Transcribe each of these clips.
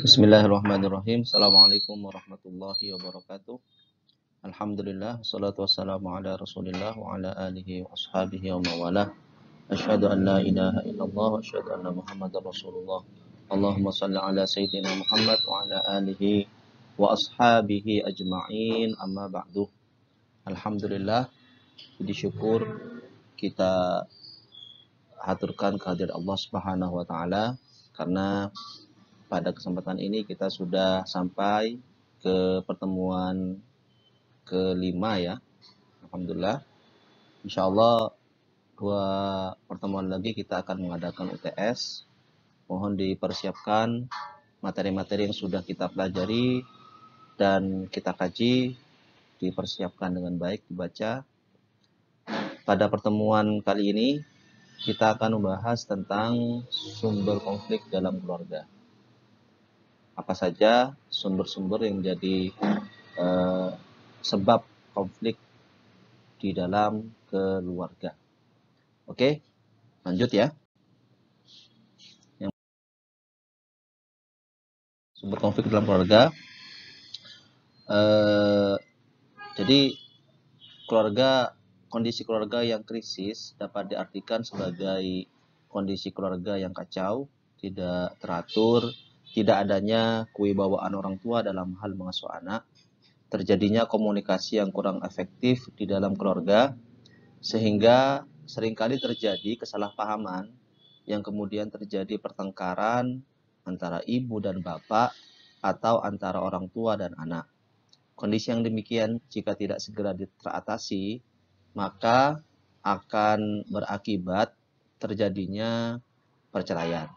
Bismillahirrahmanirrahim. Assalamualaikum warahmatullahi wabarakatuh. Alhamdulillah, wassalatu wassalamu ala rasulillah wa ala alihi wa ashabihi wa mawalah. Asyhadu an la ilaha illallah wa asyhadu anna muhammadar rasulullah. Allahumma salli ala sayyidina Muhammad wa ala alihi wa ashabihi ajma'in, amma ba'du. Alhamdulillah, puji syukur kita haturkan kehadirat Allah Subhanahu wa taala karena pada kesempatan ini kita sudah sampai ke pertemuan kelima ya. Alhamdulillah. Insya Allah 2 pertemuan lagi kita akan mengadakan UTS. Mohon dipersiapkan materi-materi yang sudah kita pelajari dan kita kaji, dipersiapkan dengan baik, dibaca. Pada pertemuan kali ini kita akan membahas tentang sumber konflik dalam keluarga. Apa saja sumber-sumber yang menjadi sebab konflik di dalam keluarga. Oke, lanjut ya. Yang sumber konflik dalam keluarga. Jadi kondisi keluarga yang krisis dapat diartikan sebagai kondisi keluarga yang kacau, tidak teratur, tidak adanya kewibawaan orang tua dalam hal mengasuh anak, terjadinya komunikasi yang kurang efektif di dalam keluarga, sehingga seringkali terjadi kesalahpahaman yang kemudian terjadi pertengkaran antara ibu dan bapak atau antara orang tua dan anak. Kondisi yang demikian jika tidak segera teratasi, maka akan berakibat terjadinya perceraian.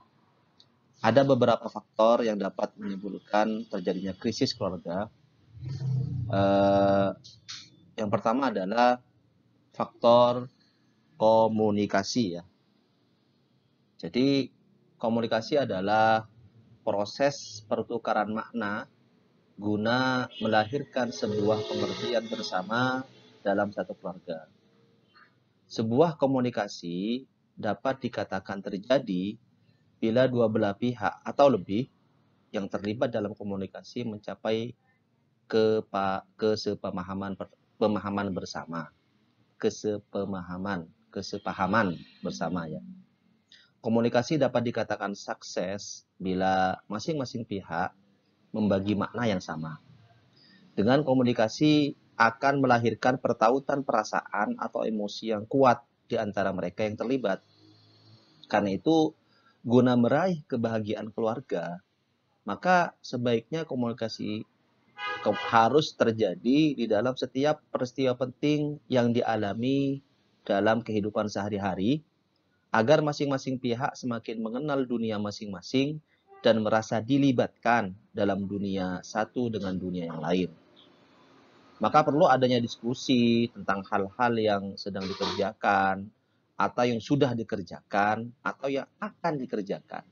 Ada beberapa faktor yang dapat menimbulkan terjadinya krisis keluarga. Yang pertama adalah faktor komunikasi ya. Jadi komunikasi adalah proses pertukaran makna guna melahirkan sebuah pengertian bersama dalam satu keluarga. Sebuah komunikasi dapat dikatakan terjadi bila dua belah pihak atau lebih yang terlibat dalam komunikasi mencapai kesepahaman bersama ya. Komunikasi dapat dikatakan sukses bila masing-masing pihak membagi makna yang sama. Dengan komunikasi akan melahirkan pertautan perasaan atau emosi yang kuat di antara mereka yang terlibat. Karena itu, guna meraih kebahagiaan keluarga, maka sebaiknya komunikasi harus terjadi di dalam setiap peristiwa penting yang dialami dalam kehidupan sehari-hari, agar masing-masing pihak semakin mengenal dunia masing-masing dan merasa dilibatkan dalam dunia satu dengan dunia yang lain. Maka perlu adanya diskusi tentang hal-hal yang sedang dikerjakan, atau yang sudah dikerjakan, atau yang akan dikerjakan.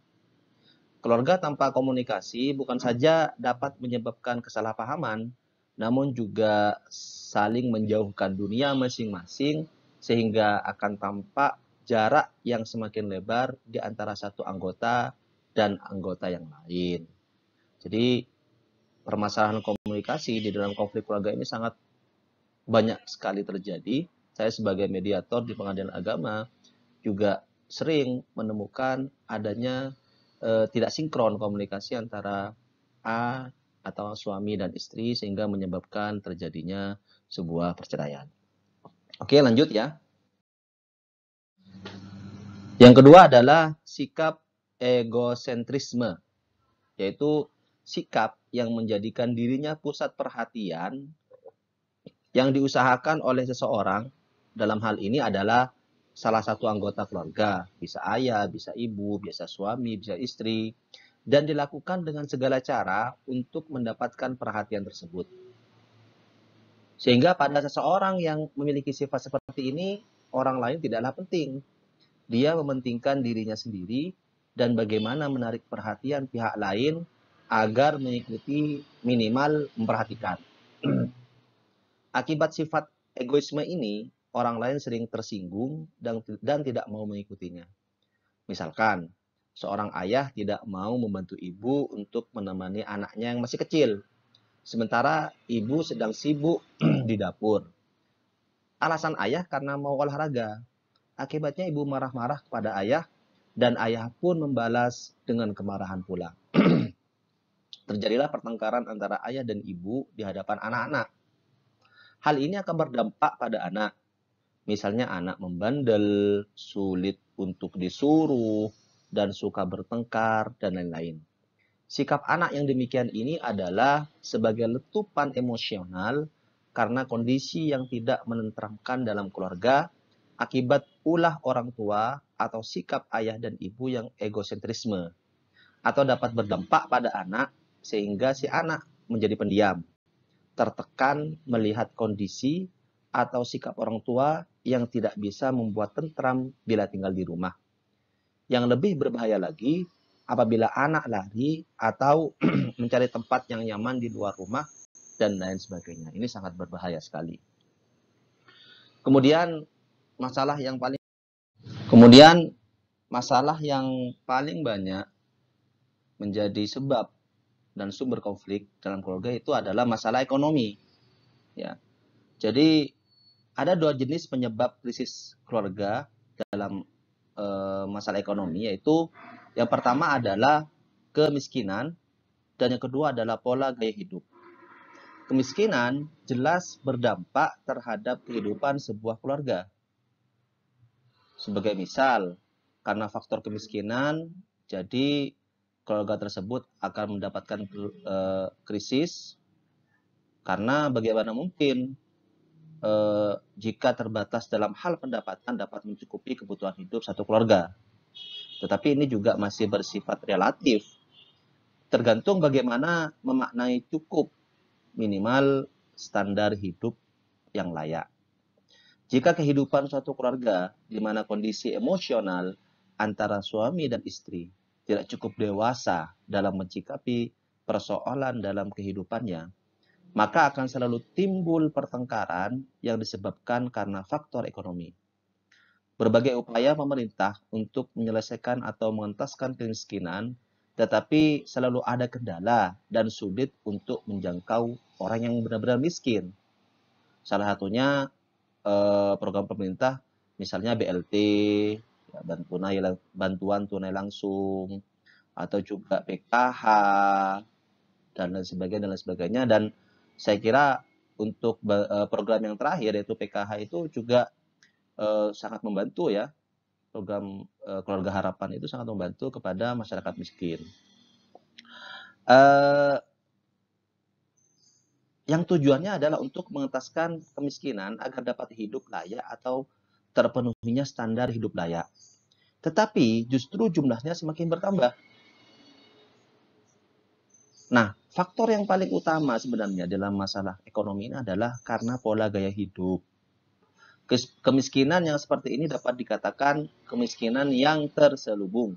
Keluarga tanpa komunikasi bukan saja dapat menyebabkan kesalahpahaman, namun juga saling menjauhkan dunia masing-masing, sehingga akan tampak jarak yang semakin lebar di antara satu anggota dan anggota yang lain. Jadi permasalahan komunikasi di dalam konflik keluarga ini sangat banyak sekali terjadi. Saya sebagai mediator di pengadilan agama juga sering menemukan adanya tidak sinkron komunikasi antara A atau suami dan istri sehingga menyebabkan terjadinya sebuah perceraian. Oke, lanjut ya. Yang kedua adalah sikap egosentrisme, yaitu sikap yang menjadikan dirinya pusat perhatian yang diusahakan oleh seseorang. Dalam hal ini adalah salah satu anggota keluarga, bisa ayah, bisa ibu, bisa suami, bisa istri, dan dilakukan dengan segala cara untuk mendapatkan perhatian tersebut. Sehingga pada seseorang yang memiliki sifat seperti ini, orang lain tidaklah penting. Dia mementingkan dirinya sendiri dan bagaimana menarik perhatian pihak lain agar mengikuti, minimal memperhatikan. Akibat sifat egoisme ini, orang lain sering tersinggung dan tidak mau mengikutinya. Misalkan, Seorang ayah tidak mau membantu ibu untuk menemani anaknya yang masih kecil. Sementara ibu sedang sibuk di dapur. Alasan ayah karena mau olahraga. Akibatnya ibu marah-marah kepada ayah dan ayah pun membalas dengan kemarahan pula. Terjadilah pertengkaran antara ayah dan ibu di hadapan anak-anak. Hal ini akan berdampak pada anak. Misalnya anak membandel, sulit untuk disuruh, dan suka bertengkar, dan lain-lain. Sikap anak yang demikian ini adalah sebagai letupan emosional karena kondisi yang tidak menenteramkan dalam keluarga akibat ulah orang tua atau sikap ayah dan ibu yang egosentrisme, atau dapat berdampak pada anak sehingga si anak menjadi pendiam, tertekan melihat kondisi atau sikap orang tua yang tidak bisa membuat tentram bila tinggal di rumah. Yang lebih berbahaya lagi, apabila anak lari atau mencari tempat yang nyaman di luar rumah dan lain sebagainya. Ini sangat berbahaya sekali. Kemudian masalah yang paling banyak menjadi sebab dan sumber konflik dalam keluarga itu adalah masalah ekonomi. Ya. Jadi ada dua jenis penyebab krisis keluarga dalam masalah ekonomi, yaitu yang pertama adalah kemiskinan dan yang kedua adalah pola gaya hidup. Kemiskinan jelas berdampak terhadap kehidupan sebuah keluarga. Sebagai misal, karena faktor kemiskinan, jadi keluarga tersebut akan mendapatkan krisis karena bagaimana mungkin jika terbatas dalam hal pendapatan dapat mencukupi kebutuhan hidup satu keluarga. Tetapi ini juga masih bersifat relatif. Tergantung bagaimana memaknai cukup, minimal standar hidup yang layak. Jika kehidupan suatu keluarga di mana kondisi emosional antara suami dan istri tidak cukup dewasa dalam mencikapi persoalan dalam kehidupannya, maka akan selalu timbul pertengkaran yang disebabkan karena faktor ekonomi. Berbagai upaya pemerintah untuk menyelesaikan atau mengentaskan kemiskinan, tetapi selalu ada kendala dan sulit untuk menjangkau orang yang benar-benar miskin. Salah satunya program pemerintah, misalnya BLT, ya, bantuan tunai langsung, atau juga PKH, dan lain sebagainya. Dan saya kira untuk program yang terakhir, yaitu PKH, itu juga sangat membantu ya. Program Keluarga Harapan itu sangat membantu kepada masyarakat miskin. Yang tujuannya adalah untuk mengentaskan kemiskinan agar dapat hidup layak atau terpenuhinya standar hidup layak. Tetapi justru jumlahnya semakin bertambah. Nah, faktor yang paling utama sebenarnya dalam masalah ekonomi ini adalah karena pola gaya hidup. Kemiskinan yang seperti ini dapat dikatakan kemiskinan yang terselubung.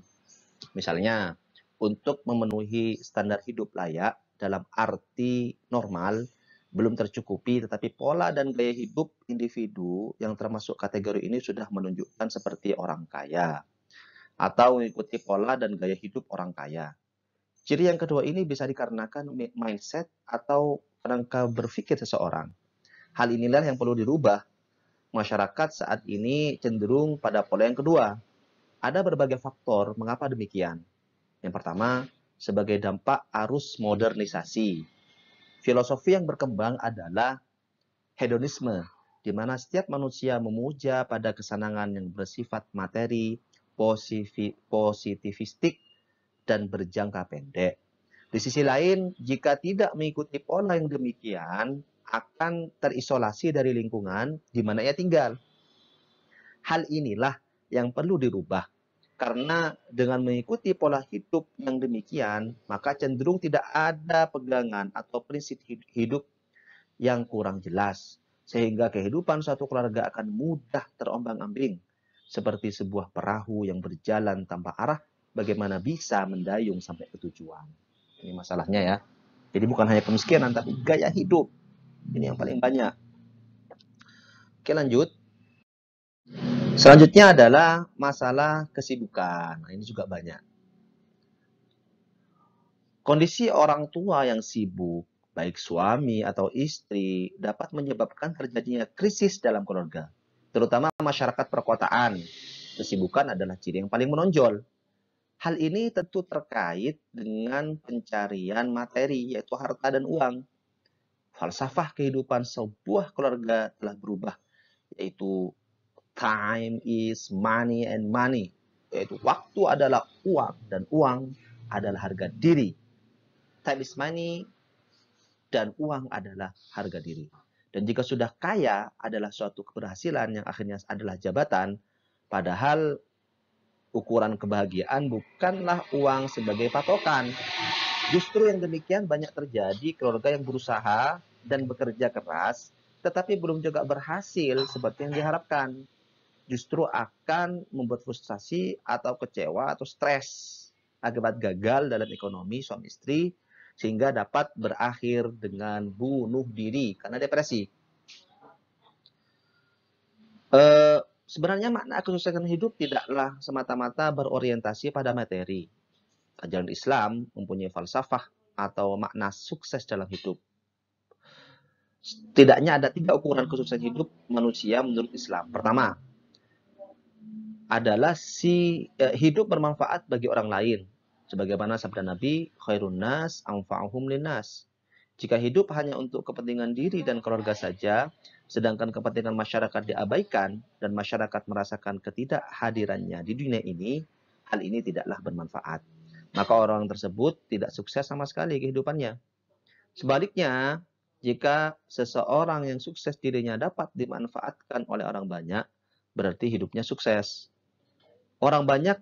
Misalnya, untuk memenuhi standar hidup layak dalam arti normal, belum tercukupi, tetapi pola dan gaya hidup individu yang termasuk kategori ini sudah menunjukkan seperti orang kaya, atau mengikuti pola dan gaya hidup orang kaya. Ciri yang kedua ini bisa dikarenakan mindset atau kerangka berpikir seseorang. Hal inilah yang perlu dirubah. Masyarakat saat ini cenderung pada pola yang kedua. Ada berbagai faktor mengapa demikian. Yang pertama, sebagai dampak arus modernisasi. Filosofi yang berkembang adalah hedonisme, di mana setiap manusia memuja pada kesenangan yang bersifat materi, positivistik, dan berjangka pendek. Di sisi lain, jika tidak mengikuti pola yang demikian, akan terisolasi dari lingkungan di mana ia tinggal. Hal inilah yang perlu dirubah. Karena dengan mengikuti pola hidup yang demikian, maka cenderung tidak ada pegangan atau prinsip hidup yang kurang jelas. Sehingga kehidupan suatu keluarga akan mudah terombang-ambing. Seperti sebuah perahu yang berjalan tanpa arah, bagaimana bisa mendayung sampai ke tujuan. Ini masalahnya ya. Jadi bukan hanya kemiskinan, tapi gaya hidup. Ini yang paling banyak. Oke, lanjut. Selanjutnya adalah masalah kesibukan. Nah, ini juga banyak. Kondisi orang tua yang sibuk, baik suami atau istri, dapat menyebabkan terjadinya krisis dalam keluarga, terutama masyarakat perkotaan. Kesibukan adalah ciri yang paling menonjol. Hal ini tentu terkait dengan pencarian materi, yaitu harta dan uang. Falsafah kehidupan sebuah keluarga telah berubah, yaitu time is money and money, yaitu waktu adalah uang dan uang adalah harga diri. Time is money dan uang adalah harga diri. Dan jika sudah kaya adalah suatu keberhasilan yang akhirnya adalah jabatan, padahal ukuran kebahagiaan bukanlah uang sebagai patokan. Justru yang demikian banyak terjadi keluarga yang berusaha dan bekerja keras, tetapi belum juga berhasil seperti yang diharapkan. Justru akan membuat frustrasi atau kecewa atau stres akibat gagal dalam ekonomi suami istri, sehingga dapat berakhir dengan bunuh diri karena depresi. Sebenarnya makna kesuksesan hidup tidaklah semata-mata berorientasi pada materi. Ajaran Islam mempunyai falsafah atau makna sukses dalam hidup. Setidaknya ada 3 ukuran kesuksesan hidup manusia menurut Islam. Pertama, adalah hidup bermanfaat bagi orang lain. Sebagaimana sabda Nabi, khairun nas anfa'uhum linnas. Jika hidup hanya untuk kepentingan diri dan keluarga saja, sedangkan kepentingan masyarakat diabaikan dan masyarakat merasakan ketidakhadirannya di dunia ini, hal ini tidaklah bermanfaat. Maka orang tersebut tidak sukses sama sekali kehidupannya. Sebaliknya, jika seseorang yang sukses dirinya dapat dimanfaatkan oleh orang banyak, berarti hidupnya sukses. Orang banyak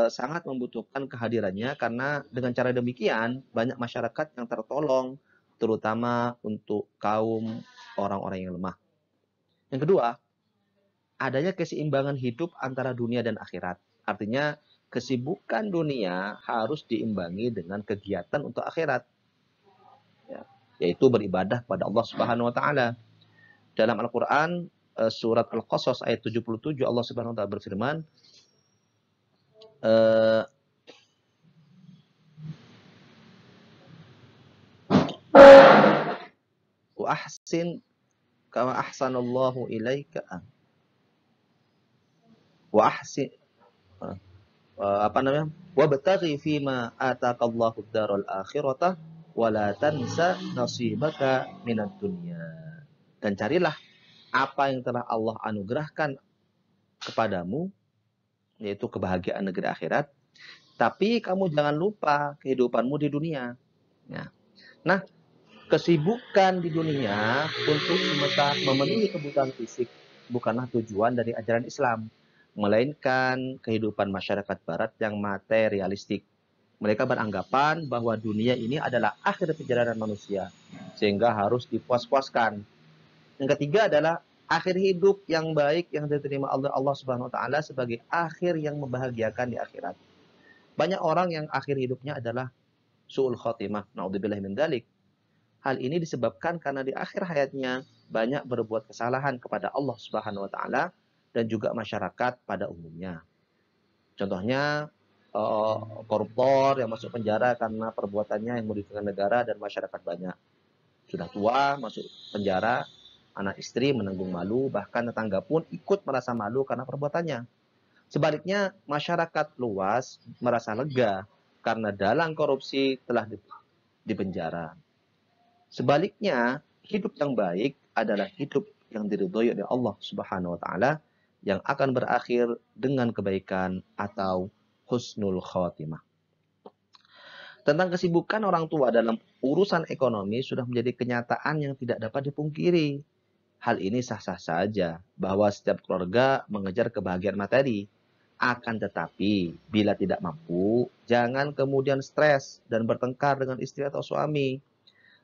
sangat membutuhkan kehadirannya karena dengan cara demikian banyak masyarakat yang tertolong, terutama untuk kaum orang-orang yang lemah. Yang kedua, adanya keseimbangan hidup antara dunia dan akhirat. Artinya, kesibukan dunia harus diimbangi dengan kegiatan untuk akhirat, ya, yaitu beribadah kepada Allah Subhanahu wa taala. Dalam Al-Qur'an surat Al-Qasas ayat 77 Allah Subhanahu wa taala berfirman, wa ahsin kama ahsanallahu ilaika wa ahsin wa bataghi fima ataqallahu ad-daral akhirata wa la tansa nasibaka minad dunya. Dan carilah apa yang telah Allah anugerahkan kepadamu, yaitu kebahagiaan negeri akhirat, tapi kamu jangan lupa kehidupanmu di dunia. Nah, kesibukan di dunia untuk semata memenuhi kebutuhan fisik bukanlah tujuan dari ajaran Islam, melainkan kehidupan masyarakat barat yang materialistik. Mereka beranggapan bahwa dunia ini adalah akhir perjalanan manusia, sehingga harus dipuas-puaskan. Yang ketiga adalah akhir hidup yang baik yang diterima oleh Allah Subhanahu wa taala sebagai akhir yang membahagiakan di akhirat. Banyak orang yang akhir hidupnya adalah su'ul khotimah, naudzubillah min dzalik. Hal ini disebabkan karena di akhir hayatnya banyak berbuat kesalahan kepada Allah Subhanahu wa taala dan juga masyarakat pada umumnya. Contohnya koruptor yang masuk penjara karena perbuatannya yang merugikan negara dan masyarakat banyak. Sudah tua masuk penjara, anak istri menanggung malu, bahkan tetangga pun ikut merasa malu karena perbuatannya. Sebaliknya, masyarakat luas merasa lega karena dalang korupsi telah dipenjara. Sebaliknya, hidup yang baik adalah hidup yang diridhoi oleh Allah Subhanahu wa taala yang akan berakhir dengan kebaikan atau husnul khatimah. Tentang kesibukan orang tua dalam urusan ekonomi sudah menjadi kenyataan yang tidak dapat dipungkiri. Hal ini sah-sah saja bahwa setiap keluarga mengejar kebahagiaan materi. Akan tetapi, bila tidak mampu, jangan kemudian stres dan bertengkar dengan istri atau suami.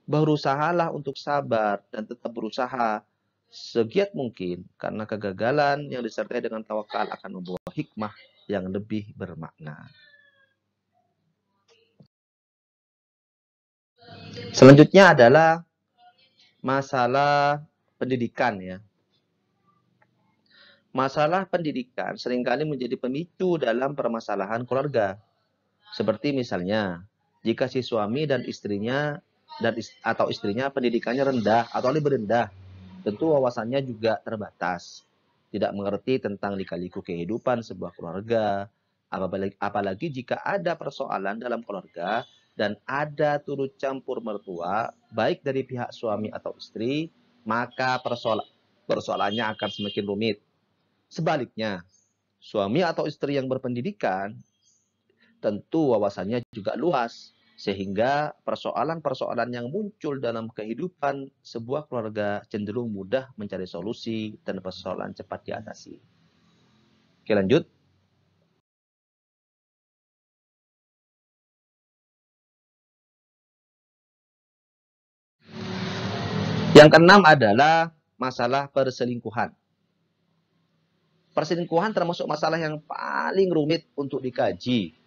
Berusahalah untuk sabar dan tetap berusaha segiat mungkin, karena kegagalan yang disertai dengan tawakal akan membawa hikmah yang lebih bermakna. Selanjutnya adalah masalah pendidikan, ya. Masalah pendidikan seringkali menjadi pemicu dalam permasalahan keluarga. Seperti misalnya, jika si suami dan istrinya atau istrinya pendidikannya rendah atau lebih rendah, tentu wawasannya juga terbatas. Tidak mengerti tentang lika-liku kehidupan sebuah keluarga, apalagi jika ada persoalan dalam keluarga dan ada turut campur mertua, baik dari pihak suami atau istri, maka persoalannya akan semakin rumit. Sebaliknya, suami atau istri yang berpendidikan tentu wawasannya juga luas, sehingga persoalan-persoalan yang muncul dalam kehidupan sebuah keluarga cenderung mudah mencari solusi dan persoalan cepat diatasi. Oke, lanjut. Yang keenam adalah masalah perselingkuhan. Perselingkuhan termasuk masalah yang paling rumit untuk dikaji.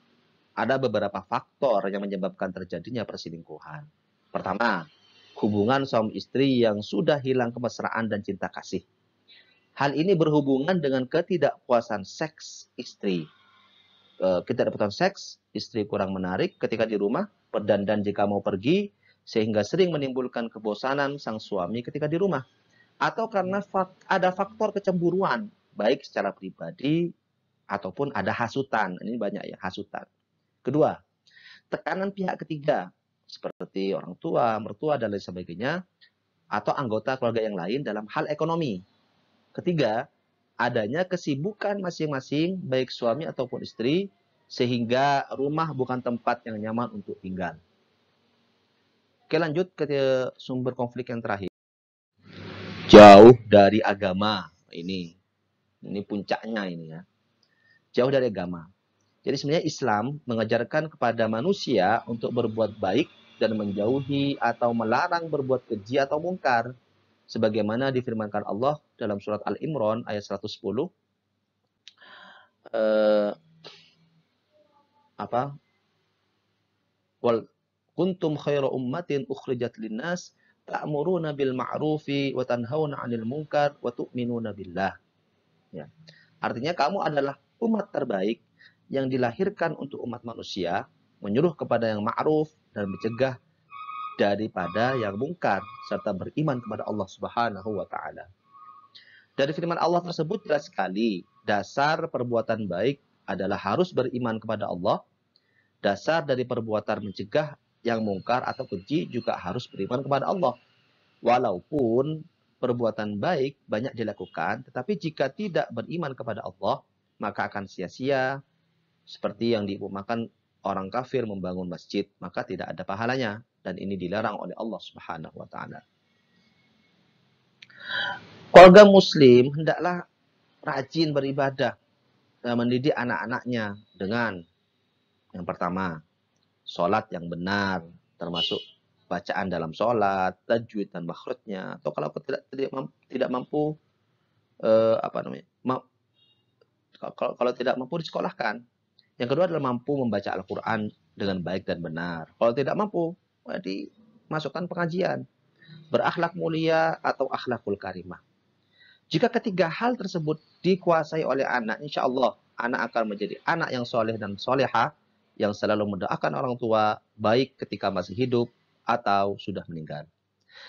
Ada beberapa faktor yang menyebabkan terjadinya perselingkuhan. Pertama, hubungan suami istri yang sudah hilang kemesraan dan cinta kasih. Hal ini berhubungan dengan ketidakpuasan seks istri. Ketidakpuasan seks, istri kurang menarik ketika di rumah, berdandan jika mau pergi, sehingga sering menimbulkan kebosanan sang suami ketika di rumah. Atau karena ada faktor kecemburuan, baik secara pribadi ataupun ada hasutan. Ini banyak ya, hasutan. Kedua, tekanan pihak ketiga, seperti orang tua, mertua, dan lain sebagainya, atau anggota keluarga yang lain dalam hal ekonomi. Ketiga, adanya kesibukan masing-masing, baik suami ataupun istri, sehingga rumah bukan tempat yang nyaman untuk tinggal. Oke, lanjut ke sumber konflik yang terakhir. Jauh dari agama. Ini puncaknya ini ya. Jauh dari agama. Jadi sebenarnya Islam mengajarkan kepada manusia untuk berbuat baik dan menjauhi atau melarang berbuat keji atau mungkar. Sebagaimana difirmankan Allah dalam surat Al-Imran ayat 110. Wal kuntum khairu ummatin ukhrijat linnas ta'muruna bil ma'rufi wa tanhauna 'anil munkar wa tu'minuna billah. Ya. Artinya kamu adalah umat terbaik yang dilahirkan untuk umat manusia, menyuruh kepada yang ma'ruf dan mencegah daripada yang mungkar serta beriman kepada Allah Subhanahu wa taala. Dari firman Allah tersebut jelas sekali, dasar perbuatan baik adalah harus beriman kepada Allah. Dasar dari perbuatan mencegah yang mungkar atau keji juga harus beriman kepada Allah. Walaupun perbuatan baik banyak dilakukan, tetapi jika tidak beriman kepada Allah, maka akan sia-sia. Seperti yang diumpamakan orang kafir membangun masjid, maka tidak ada pahalanya. Dan ini dilarang oleh Allah Subhanahu wa taala. Keluarga muslim hendaklah rajin beribadah dan mendidik anak-anaknya dengan yang pertama, sholat yang benar, termasuk bacaan dalam sholat, tajwid dan makhrajnya. Atau kalau tidak mampu kalau tidak mampu disekolahkan. Yang kedua adalah mampu membaca Al-Quran dengan baik dan benar. Kalau tidak mampu, dimasukkan pengajian. Berakhlak mulia atau akhlakul karimah. Jika ketiga hal tersebut dikuasai oleh anak, insya Allah anak akan menjadi anak yang soleh dan soleha, yang selalu mendoakan orang tua, baik ketika masih hidup atau sudah meninggal.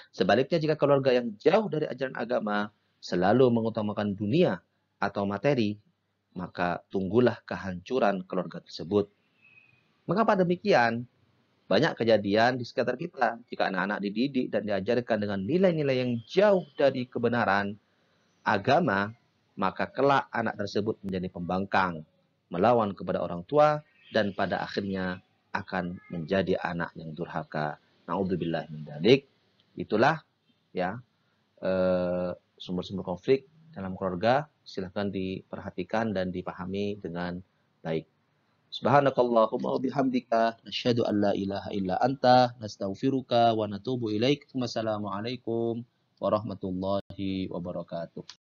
Sebaliknya jika keluarga yang jauh dari ajaran agama, selalu mengutamakan dunia atau materi, maka tunggulah kehancuran keluarga tersebut. Mengapa demikian? Banyak kejadian di sekitar kita. Jika anak-anak dididik dan diajarkan dengan nilai-nilai yang jauh dari kebenaran agama, maka kelak anak tersebut menjadi pembangkang, melawan kepada orang tua, dan pada akhirnya akan menjadi anak yang durhaka. Na'udzubillah min dzalik. Itulah ya sumber-sumber konflik dalam keluarga. Silahkan diperhatikan dan dipahami dengan baik. Subhanakallahumma wa bihamdika nasyhadu an la ilaha illa anta nastaghfiruka wa natubu ilaik. Wassalamualaikum warahmatullahi wabarakatuh.